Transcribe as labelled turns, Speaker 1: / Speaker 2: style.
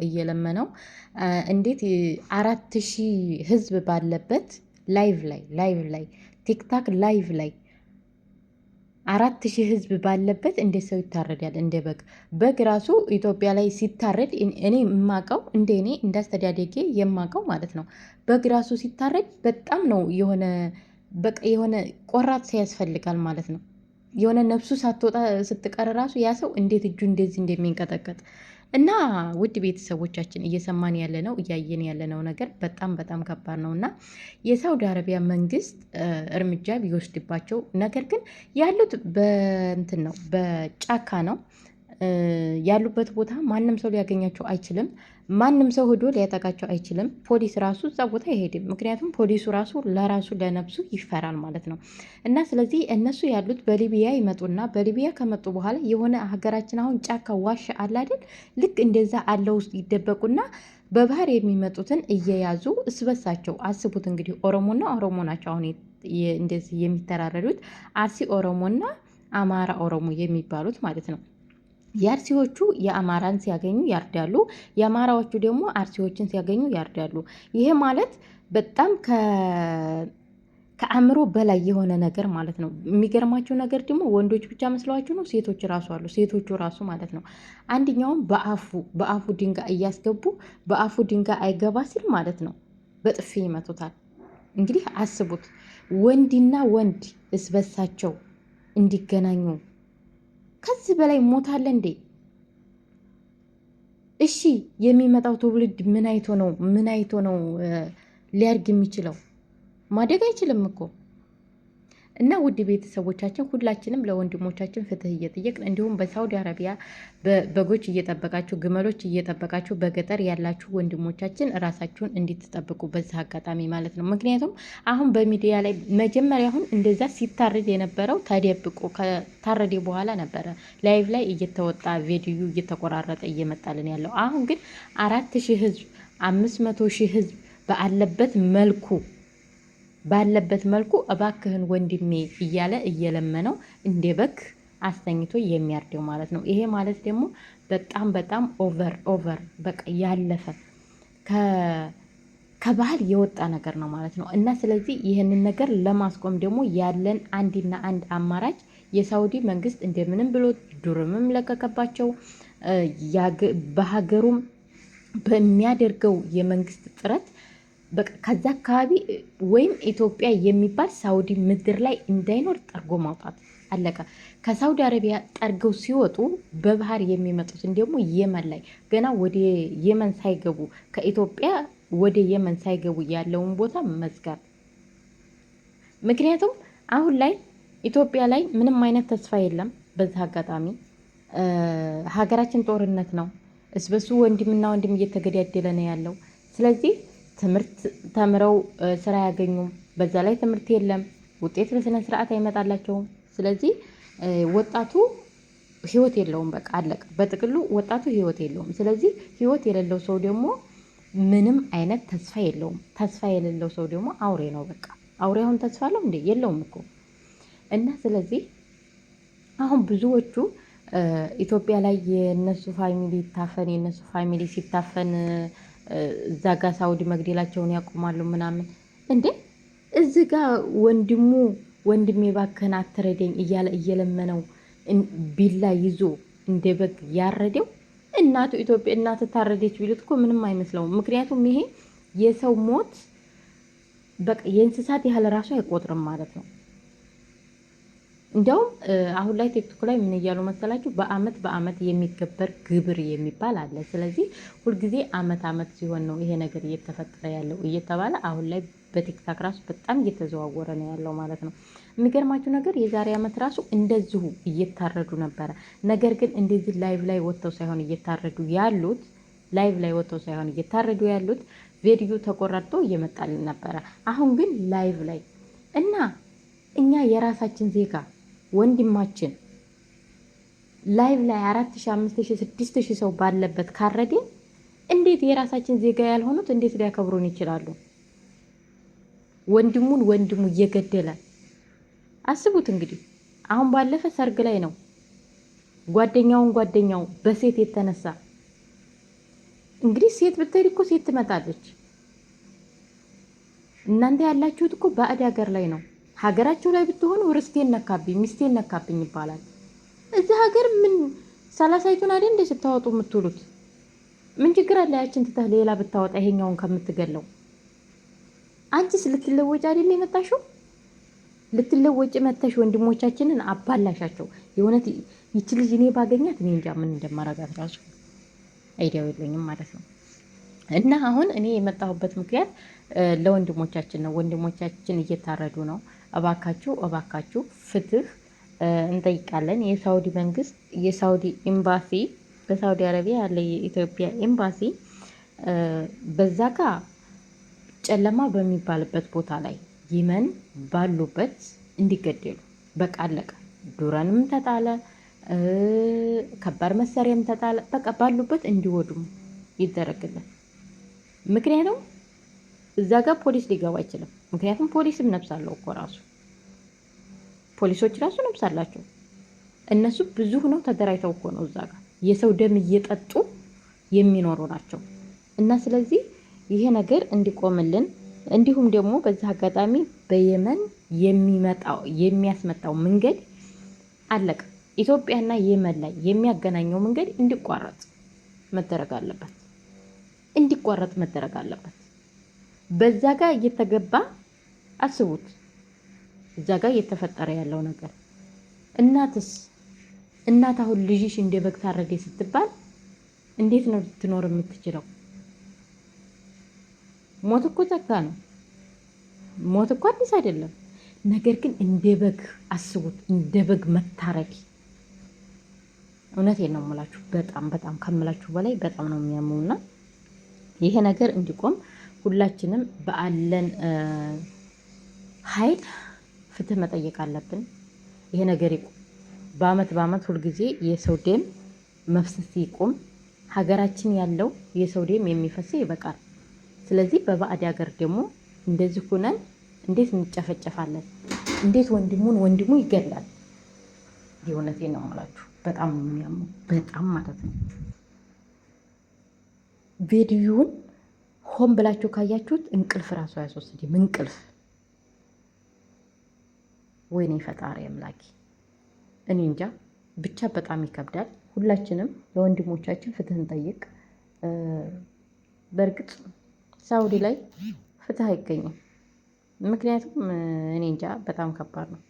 Speaker 1: እየለመነው እንዴት 4000 ህዝብ ባለበት ላይቭ ላይ ቲክታክ ላይቭ ላይ 4000 ህዝብ ባለበት እንዴት ሰው ይታረዳል? እንደ በግ ራሱ ኢትዮጵያ ላይ ሲታረድ እኔ የማውቀው እኔ እንዳስተዳደጌ የማውቀው ማለት ነው። በግ ራሱ ሲታረድ በጣም ነው የሆነ ቆራጥ ሰው ያስፈልጋል ማለት ነው። የሆነ ነፍሱ ሳትወጣ ስትቀር ራሱ ያ ሰው እንዴት እጁ እንደዚህ እንደሚንቀጠቀጥ እና ውድ ቤተሰቦቻችን እየሰማን ያለነው እያየን ያለነው ነገር በጣም በጣም ከባድ ነው እና የሳውዲ አረቢያ መንግስት እርምጃ ቢወስድባቸው፣ ነገር ግን ያሉት በእንትን ነው በጫካ ነው ያሉበት ቦታ ማንም ሰው ሊያገኛቸው አይችልም። ማንም ሰው ሄዶ ሊያጠቃቸው አይችልም። ፖሊስ ራሱ እዛ ቦታ አይሄድም። ምክንያቱም ፖሊሱ ራሱ ለራሱ ለነፍሱ ይፈራል ማለት ነው። እና ስለዚህ እነሱ ያሉት በሊቢያ ይመጡና በሊቢያ ከመጡ በኋላ የሆነ ሀገራችን አሁን ጫካ ዋሻ አለ አይደል? ልክ እንደዛ አለ ውስጥ ይደበቁና በባህር የሚመጡትን እየያዙ እስበሳቸው አስቡት እንግዲህ ኦሮሞና ኦሮሞ ናቸው አሁን እንደዚህ የሚተራረዱት አርሲ ኦሮሞና አማራ ኦሮሞ የሚባሉት ማለት ነው። የአርሲዎቹ የአማራን ሲያገኙ ያርዳሉ፣ የአማራዎቹ ደግሞ አርሲዎችን ሲያገኙ ያርዳሉ። ይሄ ማለት በጣም ከአእምሮ በላይ የሆነ ነገር ማለት ነው። የሚገርማቸው ነገር ደግሞ ወንዶች ብቻ መስለዋቸው ነው፣ ሴቶች ራሱ አሉ። ሴቶቹ ራሱ ማለት ነው። አንደኛውም በአፉ ድንጋይ እያስገቡ በአፉ ድንጋይ አይገባ ሲል ማለት ነው በጥፊ ይመቱታል። እንግዲህ አስቡት፣ ወንድና ወንድ እስበሳቸው እንዲገናኙ ከዚህ በላይ ሞት አለ እንዴ? እሺ የሚመጣው ትውልድ ምን አይቶ ነው ሊያድግ የሚችለው? ማደግ አይችልም እኮ። እና ውድ ቤተሰቦቻችን ሁላችንም ለወንድሞቻችን ፍትህ እየጠየቅን እንዲሁም በሳውዲ አረቢያ በጎች እየጠበቃችሁ ግመሎች እየጠበቃችሁ በገጠር ያላችሁ ወንድሞቻችን ራሳችሁን እንድትጠብቁ በዚህ አጋጣሚ ማለት ነው። ምክንያቱም አሁን በሚዲያ ላይ መጀመሪያ አሁን እንደዛ ሲታረድ የነበረው ተደብቆ ከታረደ በኋላ ነበረ ላይቭ ላይ እየተወጣ ቪዲዮ እየተቆራረጠ እየመጣልን ያለው። አሁን ግን 4000 ህዝብ 500,000 ህዝብ ባለበት መልኩ እባክህን ወንድሜ እያለ እየለመነው እንደ በግ አስተኝቶ የሚያርደው ማለት ነው። ይሄ ማለት ደግሞ በጣም በጣም ኦቨር በቃ ያለፈ ከባህል የወጣ ነገር ነው ማለት ነው። እና ስለዚህ ይህንን ነገር ለማስቆም ደግሞ ያለን አንድና አንድ አማራጭ የሳውዲ መንግስት እንደምንም ብሎ ዱርምም ለቀቀባቸው በሀገሩም በሚያደርገው የመንግስት ጥረት በቃ ከዛ አካባቢ ወይም ኢትዮጵያ የሚባል ሳውዲ ምድር ላይ እንዳይኖር ጠርጎ ማውጣት አለቀ። ከሳውዲ አረቢያ ጠርገው ሲወጡ በባህር የሚመጡትን ደግሞ የመን ላይ ገና ወደ የመን ሳይገቡ ከኢትዮጵያ ወደ የመን ሳይገቡ ያለውን ቦታ መዝጋት። ምክንያቱም አሁን ላይ ኢትዮጵያ ላይ ምንም አይነት ተስፋ የለም። በዚህ አጋጣሚ ሀገራችን ጦርነት ነው። እስበሱ ወንድምና ወንድም እየተገዳደለ ነው ያለው። ስለዚህ ትምህርት ተምረው ስራ አያገኙም። በዛ ላይ ትምህርት የለም፣ ውጤት በስነ ስርዓት አይመጣላቸውም። ስለዚህ ወጣቱ ህይወት የለውም። በቃ አለቀ። በጥቅሉ ወጣቱ ህይወት የለውም። ስለዚህ ህይወት የሌለው ሰው ደግሞ ምንም አይነት ተስፋ የለውም። ተስፋ የሌለው ሰው ደግሞ አውሬ ነው። በቃ አውሬ አሁን ተስፋ አለው እንዴ? የለውም እኮ። እና ስለዚህ አሁን ብዙዎቹ ኢትዮጵያ ላይ የነሱ ፋሚሊ ይታፈን፣ የነሱ ፋሚሊ ሲታፈን እዛ ጋ ሳውዲ መግደላቸውን ያቆማሉ ምናምን። እንዴ እዚህ ጋ ወንድሜ ባከን አትረደኝ እያለ እየለመነው ቢላ ይዞ እንደ በግ ያረደው እናቱ ኢትዮጵያ እናት ታረደች ቢሉት እኮ ምንም አይመስለውም። ምክንያቱም ይሄ የሰው ሞት በቃ የእንስሳት ያህል ራሱ አይቆጥርም ማለት ነው። እንዲያውም አሁን ላይ ቲክቶክ ላይ ምን እያሉ መሰላችሁ? በአመት የሚገበር ግብር የሚባል አለ። ስለዚህ ሁልጊዜ አመት ሲሆን ነው ይሄ ነገር እየተፈጠረ ያለው እየተባለ አሁን ላይ በቲክታክ ራሱ በጣም እየተዘዋወረ ነው ያለው ማለት ነው። የሚገርማችሁ ነገር የዛሬ አመት ራሱ እንደዚሁ እየታረዱ ነበረ። ነገር ግን እንደዚህ ላይቭ ላይ ወጥተው ሳይሆን እየታረዱ ያሉት ቪዲዮ ተቆራርጦ እየመጣልን ነበረ። አሁን ግን ላይቭ ላይ እና እኛ የራሳችን ዜጋ ወንድማችን ላይቭ ላይ 4000 5000 6000 ሰው ባለበት ካረዴ እንዴት የራሳችን ዜጋ ያልሆኑት እንዴት ሊያከብሩን ይችላሉ? ወንድሙ እየገደለ አስቡት እንግዲህ። አሁን ባለፈ ሰርግ ላይ ነው ጓደኛው በሴት የተነሳ እንግዲህ ሴት ብትሄድ እኮ ሴት ትመጣለች። እናንተ ያላችሁት እኮ ባዕድ ሀገር ላይ ነው። ሀገራችሁ ላይ ብትሆኑ ርስቴን ነካብኝ፣ ሚስቴን ነካብኝ ይባላል። እዚህ ሀገር ምን ሰላሳይቱን አይደል እንደ ስታወጡ የምትውሉት? ምን ችግር አለ? ያችን ትተህ ሌላ ብታወጣ ይሄኛውን ከምትገለው። አንቺስ ልትለወጭ አይደል የመጣሽው? ልትለወጭ መተሽ ወንድሞቻችንን አባላሻቸው። የእውነት ይቺ ልጅ እኔ ባገኛት እኔ እንጃ ምን እንደማረጋት ራሱ አይዲያው የለኝም ማለት ነው። እና አሁን እኔ የመጣሁበት ምክንያት ለወንድሞቻችን ነው። ወንድሞቻችን እየታረዱ ነው። እባካችሁ እባካችሁ ፍትህ እንጠይቃለን። የሳውዲ መንግስት፣ የሳውዲ ኤምባሲ፣ በሳውዲ አረቢያ ያለ የኢትዮጵያ ኤምባሲ በዛ ጋ ጨለማ በሚባልበት ቦታ ላይ የመን ባሉበት እንዲገደሉ በቃ አለቀ። ዱረንም ተጣለ፣ ከባድ መሳሪያም ተጣለ። በቃ ባሉበት እንዲወዱም ይደረግልን። ምክንያቱም እዛ ጋር ፖሊስ ሊገባ አይችልም። ምክንያቱም ፖሊስም ነፍስ አለው እኮ ራሱ ፖሊሶች ራሱ ነፍስ አላቸው። እነሱ ብዙ ሆነው ተደራጅተው እኮ ነው እዛ ጋር የሰው ደም እየጠጡ የሚኖሩ ናቸው። እና ስለዚህ ይሄ ነገር እንዲቆምልን፣ እንዲሁም ደግሞ በዚህ አጋጣሚ በየመን የሚያስመጣው መንገድ አለቀ። ኢትዮጵያና የመን ላይ የሚያገናኘው መንገድ እንዲቋረጥ መደረግ አለበት። እንዲቋረጥ መደረግ አለበት። በዛ ጋር እየተገባ አስቡት፣ እዛ ጋር እየተፈጠረ ያለው ነገር። እናት አሁን ልጅሽ እንደ በግ ታረደ ስትባል እንዴት ነው ልትኖር የምትችለው? ሞት እኮ ጸጋ ነው። ሞት እኮ አዲስ አይደለም። ነገር ግን እንደ በግ አስቡት፣ እንደ በግ መታረድ። እውነቴን ነው የምላችሁ፣ በጣም በጣም ከምላችሁ በላይ በጣም ነው የሚያመውና ይሄ ነገር እንዲቆም ሁላችንም በአለን ኃይል ፍትህ መጠየቅ አለብን። ይሄ ነገር ይቁም። በአመት ሁልጊዜ የሰው ደም መፍሰስ ይቁም። ሀገራችን ያለው የሰው ደም የሚፈሰው ይበቃል። ስለዚህ በባዕድ ሀገር ደግሞ እንደዚህ ሆነን እንዴት እንጨፈጨፋለን? እንዴት ወንድሙ ይገላል? የእውነቴን ነው የምላችሁ፣ በጣም ነው የሚያመው፣ በጣም ማለት ነው። ቪዲዮውን ሆን ብላችሁ ካያችሁት እንቅልፍ ራሱ አያስወስድም። እንቅልፍ ወይኔ ፈጣሪ አምላኪ፣ እኔ እንጃ ብቻ በጣም ይከብዳል። ሁላችንም ለወንድሞቻችን ፍትህ እንጠይቅ። በእርግጥ ሳውዲ ላይ ፍትህ አይገኝም። ምክንያቱም እኔ እንጃ በጣም ከባድ ነው።